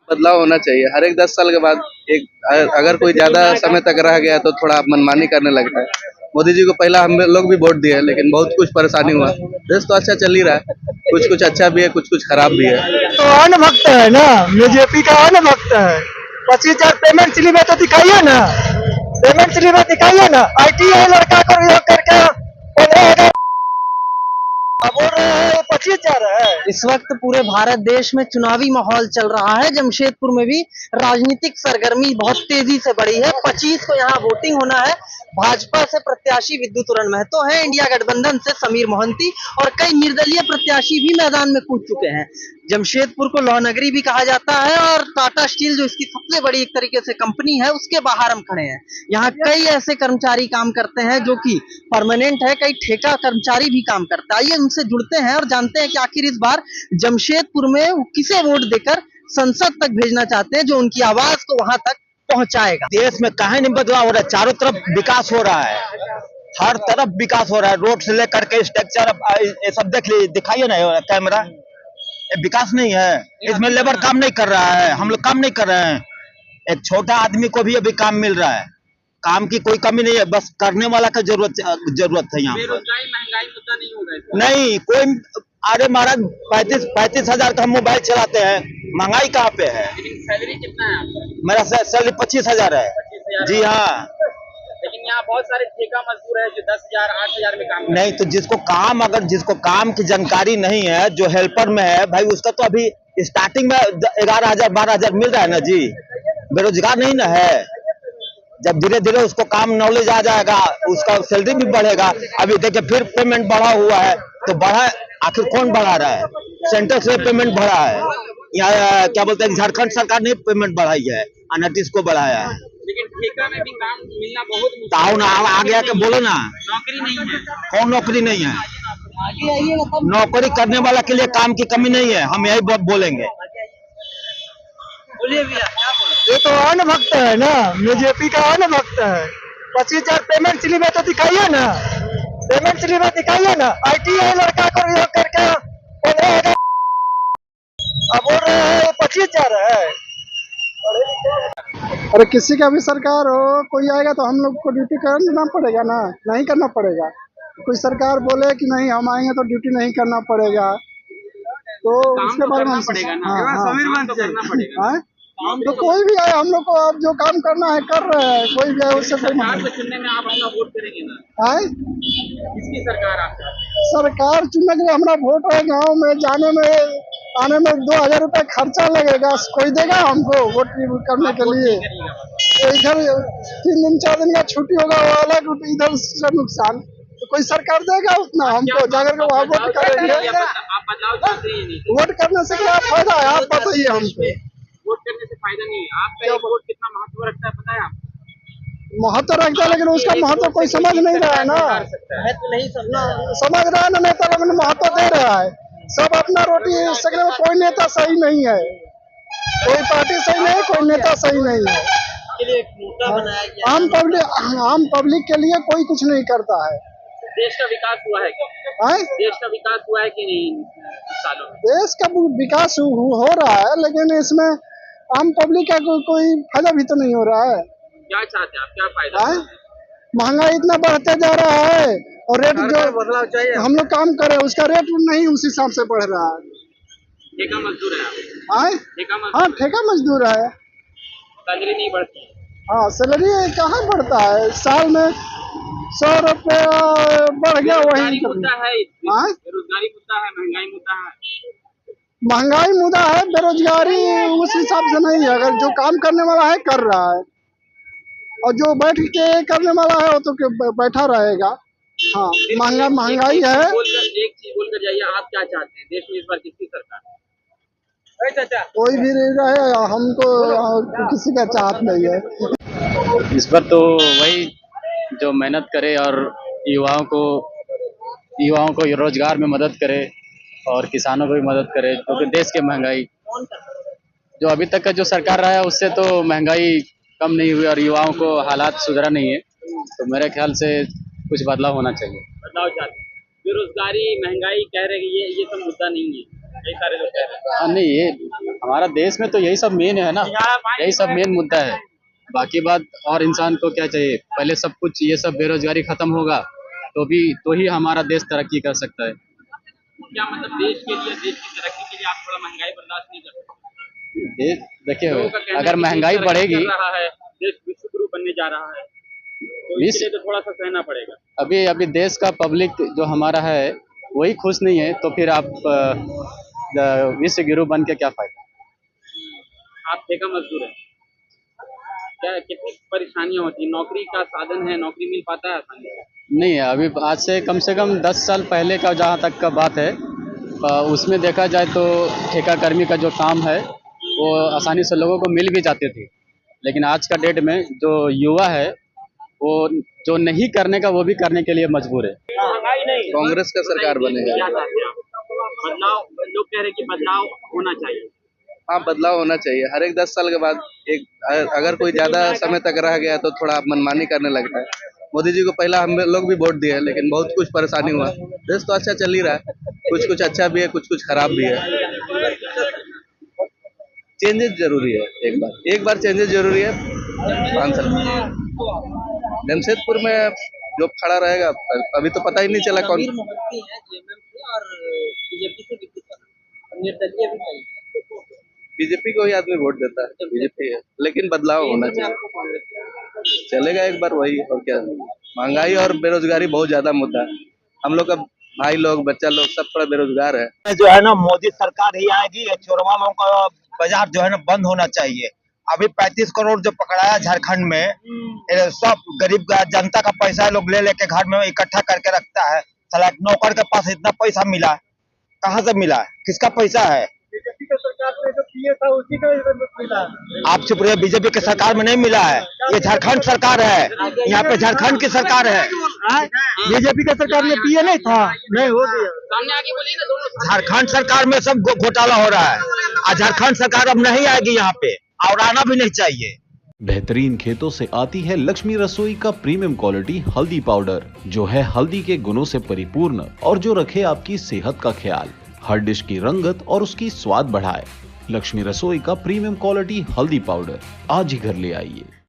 बदलाव होना चाहिए। हर एक 10 साल के बाद एक अगर कोई ज्यादा समय तक रह गया तो थोड़ा मनमानी करने लगता है। मोदी जी को पहला हम लोग भी वोट दिए, लेकिन बहुत कुछ परेशानी हुआ। देश तो अच्छा चल ही रहा है, कुछ कुछ अच्छा भी है, कुछ कुछ खराब भी है। तो अन्न भक्त है ना, बीजेपी का अन्न भक्त है। 25,000 पेमेंट स्लिप है तो दिखाइए ना, पेमेंट स्लिप है दिखाइए ना। ITI लड़का को नियोग करके 15,000 बोल रहे हैं 25,000 है। इस वक्त पूरे भारत देश में चुनावी माहौल चल रहा है। जमशेदपुर में भी राजनीतिक सरगर्मी बहुत तेजी से बढ़ी है। 25 को यहाँ वोटिंग होना है। भाजपा से प्रत्याशी विद्युतरण महतो है, इंडिया गठबंधन से समीर मोहंती और कई निर्दलीय प्रत्याशी भी मैदान में कूद चुके हैं। जमशेदपुर को लौह नगरी भी कहा जाता है और टाटा स्टील जो इसकी सबसे बड़ी एक तरीके से कंपनी है, उसके बाहर हम खड़े हैं। यहाँ कई ऐसे कर्मचारी काम करते हैं जो कि परमानेंट है, कई ठेका कर्मचारी भी काम करता है। आइए उनसे जुड़ते हैं और जानते हैं कि आखिर इस बार जमशेदपुर में वो किसे वोट देकर संसद तक भेजना चाहते हैं जो उनकी आवाज को वहां तक पहुंचाएगा। देश में कहीं नहीं बदलाव हो रहा है, चारों तरफ विकास हो रहा है, हर तरफ विकास हो रहा है। रोड से लेकर के स्ट्रक्चर, ये सब देख लीजिए, दिखाइए ना कैमरा। ये विकास नहीं है, इसमें लेबर काम नहीं कर रहा है, हम लोग काम नहीं कर रहे हैं। एक छोटा आदमी को भी अभी काम मिल रहा है, काम की कोई कमी नहीं है, बस करने वाला का जरूरत है यहाँ पर। महंगाई मुद्दा नहीं होगा नहीं कोई, अरे महाराज 35 हजार का हम मोबाइल चलाते हैं, महंगाई कहाँ पे है? लेकिन सैलरी कितना है आपका? मेरा सैलरी 25,000 है। 25,000 जी हाँ। लेकिन यहाँ बहुत सारे ठेका मजदूर है जो 10,000 8,000 में काम करते नहीं हैं। तो जिसको काम की जानकारी नहीं है, जो हेल्पर में है भाई, उसका तो अभी स्टार्टिंग में 11,000 12,000 मिल रहा है ना जी। बेरोजगार नहीं ना है। जब धीरे धीरे उसको काम नॉलेज आ जाएगा, उसका सैलरी भी बढ़ेगा। अभी देखिए फिर पेमेंट बढ़ा हुआ है, तो बढ़ा, आखिर कौन बढ़ा रहा है? सेंटर से पेमेंट बढ़ा है, या क्या बोलते हैं, झारखंड सरकार ने पेमेंट बढ़ाई है, अनतीस को बढ़ाया है। लेकिन ठेका में भी काम मिलना बहुत मुश्किल ताऊ ना आगे आके बोलो ना, नौकरी नहीं है। कौन नौकरी नहीं है? नौकरी करने वाला के लिए काम की कमी नहीं है, हम यही बोलेंगे। बोलिए भैया, क्या बोले? ये तो अन्न भक्त है ना, बीजेपी का अन्न भक्त है। 25,000 पेमेंट स्लिप है तो दिखाइए ना, पेमेंट स्लिप है दिखाइए ना। ITI लड़का को नियोग करके 15,000 बोल रहे हैं 25,000 है। अरे किसी का भी सरकार हो, कोई आएगा तो हम लोग को ड्यूटी करना पड़ेगा ना, नहीं करना पड़ेगा। कोई सरकार बोले कि नहीं हम आएंगे तो ड्यूटी नहीं करना पड़ेगा, तो उसके बारे में करना पड़ेगा ना। हाँ, तो करना पड़ेगा। हाँ? तो कोई भी आए, हम लोग को अब जो काम करना है कर रहे हैं, कोई भी आए उससे कोई सरकार मतलब को चुनने में आप अपना वोट करेंगे ना? आए। किसकी सरकार आप चाहते हैं? सरकार चुनने के लिए हमारा वोट है, गांव में जाने में आने में 2,000 रुपये खर्चा लगेगा, कोई देगा हमको वोट करने के लिए? तो इधर 3 दिन 4 दिन का छुट्टी होगा वो अलग, इधर से नुकसान। तो कोई सरकार देगा उतना हमको, जाकर के वहाँ वोट करेंगे। आप बदलाव चाहते हैं नहीं? वोट करने से क्या फायदा है, आप बताइए हमको। वोट करने से फायदा नहीं है। आपका एक वोट कितना महत्व रखता है पता है आपको? महत्व रखता है, लेकिन उसका महत्व कोई समझ नहीं रहा है ना। महत्व नहीं समझा। समझ रहा है ना, नेता लोग महत्व दे रहा है, सब अपना रोटी सकने में। कोई नेता सही नहीं है, कोई पार्टी सही नहीं है, कोई नेता सही नहीं है। आम पब्लिक के लिए कोई कुछ नहीं करता है। देश का विकास हुआ है क्या? देश का विकास हुआ है कि नहीं कुछ सालों में? देश का विकास हो रहा है, लेकिन इसमें आम पब्लिक का कोई फायदा भी तो नहीं हो रहा है। क्या चाहते हैं आप, क्या फायदा? महंगाई इतना बढ़ते जा रहा है और रेट जो बदलाव चाहिए। हम लोग काम करें उसका रेट नहीं उस हिसाब से बढ़ रहा है। ठेका मजदूर है आप? ठेका मजदूर? हाँ, ठेका मजदूर है। सैलरी नहीं बढ़ती? हाँ, सैलरी कहाँ बढ़ता है, साल में 100 रुपये बढ़ गया वही। मुद्दा है, बेरोजगारी मुद्दा है, महंगाई मुद्दा है। महंगाई मुद्दा है, बेरोजगारी उस हिसाब से नहीं है। अगर जो काम करने वाला है कर रहा है, और जो बैठ के करने वाला है वो तो बैठा रहेगा। हाँ, महंगाई है। एक चीज बोलकर जाइए, आप क्या चाहते हैं देश में इस बार किसकी सरकार? कोई भी नहीं रहे, हमको किसी का चाहत नहीं है इस पर। तो वही जो मेहनत करे और युवाओं को रोजगार में मदद करे और किसानों को भी मदद करे, क्योंकि देश की महंगाई जो अभी तक का जो सरकार रहा है उससे तो महंगाई कम नहीं हुई और युवाओं को हालात सुधरा नहीं है। तो मेरे ख्याल से कुछ बदलाव होना चाहिए। बदलाव चाहते हैं? बेरोजगारी महंगाई कह रहे हैं, ये सब मुद्दा नहीं है, कई सारे लोग कह रहे हैं। नहीं, ये हमारा देश में तो यही सब मेन है ना, यही सब मेन मुद्दा है। बाकी बात और इंसान को क्या चाहिए, पहले सब कुछ ये सब बेरोजगारी खत्म होगा तो ही हमारा देश तरक्की कर सकता है। क्या मतलब देश के लिए, देश की तरक्की के लिए आप थोड़ा महंगाई बर्दाश्त नहीं कर सकते? देखिए, लोगों का कहना है अगर कि महंगाई देश तरक्की बढ़ेगी, कर रहा है, देश विश्व गुरु बनने जा रहा है, तो विश्व- इसके लिए तो थोड़ा सा सहना पड़ेगा। अभी देश का पब्लिक जो हमारा है वही खुश नहीं है, तो फिर आप विश्व गुरु बन के क्या फायदा। आप ठेका मजदूर हैं, क्या कितनी परेशानियां होती है? नौकरी का साधन है, नौकरी मिल पाता है आसानी से? नहीं है। अभी आज से कम 10 साल पहले का जहाँ तक का बात है, उसमें देखा जाए तो ठेका कर्मी का जो काम है वो आसानी से लोगों को मिल भी जाते थे। लेकिन आज का डेट में जो युवा है वो जो नहीं करने का वो भी करने के लिए मजबूर है। महंगाई नहीं, कांग्रेस का सरकार बनेगा। क्या चाहते हैं आप? बदलाव, लोग कह रहे हैं कि बदलाव होना चाहिए। हाँ, बदलाव होना चाहिए। हर एक 10 साल के बाद अगर कोई ज्यादा समय तक रह गया तो थोड़ा मनमानी करने लगता है। मोदी जी को पहला हम लोग भी वोट दिए, लेकिन बहुत कुछ परेशानी हुआ। देश तो अच्छा चल ही रहा है, कुछ अच्छा भी है, कुछ खराब भी है। चेंजेस जरूरी है, एक बार चेंजेस जरूरी है। 5 साल जमशेदपुर में जो खड़ा रहेगा अभी तो पता ही नहीं चला कौन। बीजेपी को ही आदमी वोट देता है, बीजेपी है, लेकिन बदलाव होना चाहिए। चलेगा एक बार वही, और क्या। महंगाई और बेरोजगारी बहुत ज्यादा मुद्दा है। हम लोग का भाई लोग, बच्चा लोग सब थोड़ा बेरोजगार है। जो है ना, मोदी सरकार ही आएगी, चोरवा लोगों का बाजार जो है ना बंद होना चाहिए। अभी 35 करोड़ जो पकड़ाया झारखंड में, ये सब गरीब जनता का पैसा लोग ले लेके घर में इकट्ठा करके रखता है। साला नौकर के पास इतना पैसा मिला, कहाँ से मिला, किसका पैसा है? बीजेपी की सरकार में जो पीए था उसी का मिला। आप चुप रहिए, बीजेपी की सरकार में नहीं मिला है, ये झारखंड सरकार है, यहाँ पे झारखंड की सरकार है। बीजेपी की सरकार में पीए नहीं था, नहीं हो गया। सामने आगे बोलिए ना, दोनों झारखंड सरकार में सब घोटाला हो रहा है, और झारखंड सरकार अब नहीं आएगी यहाँ पे, और आना भी नहीं चाहिए। बेहतरीन खेतों से आती है लक्ष्मी रसोई का प्रीमियम क्वालिटी हल्दी पाउडर, जो है हल्दी के गुणों से परिपूर्ण और जो रखे आपकी सेहत का ख्याल, हर डिश की रंगत और उसकी स्वाद बढ़ाए। लक्ष्मी रसोई का प्रीमियम क्वालिटी हल्दी पाउडर आज ही घर ले आइए।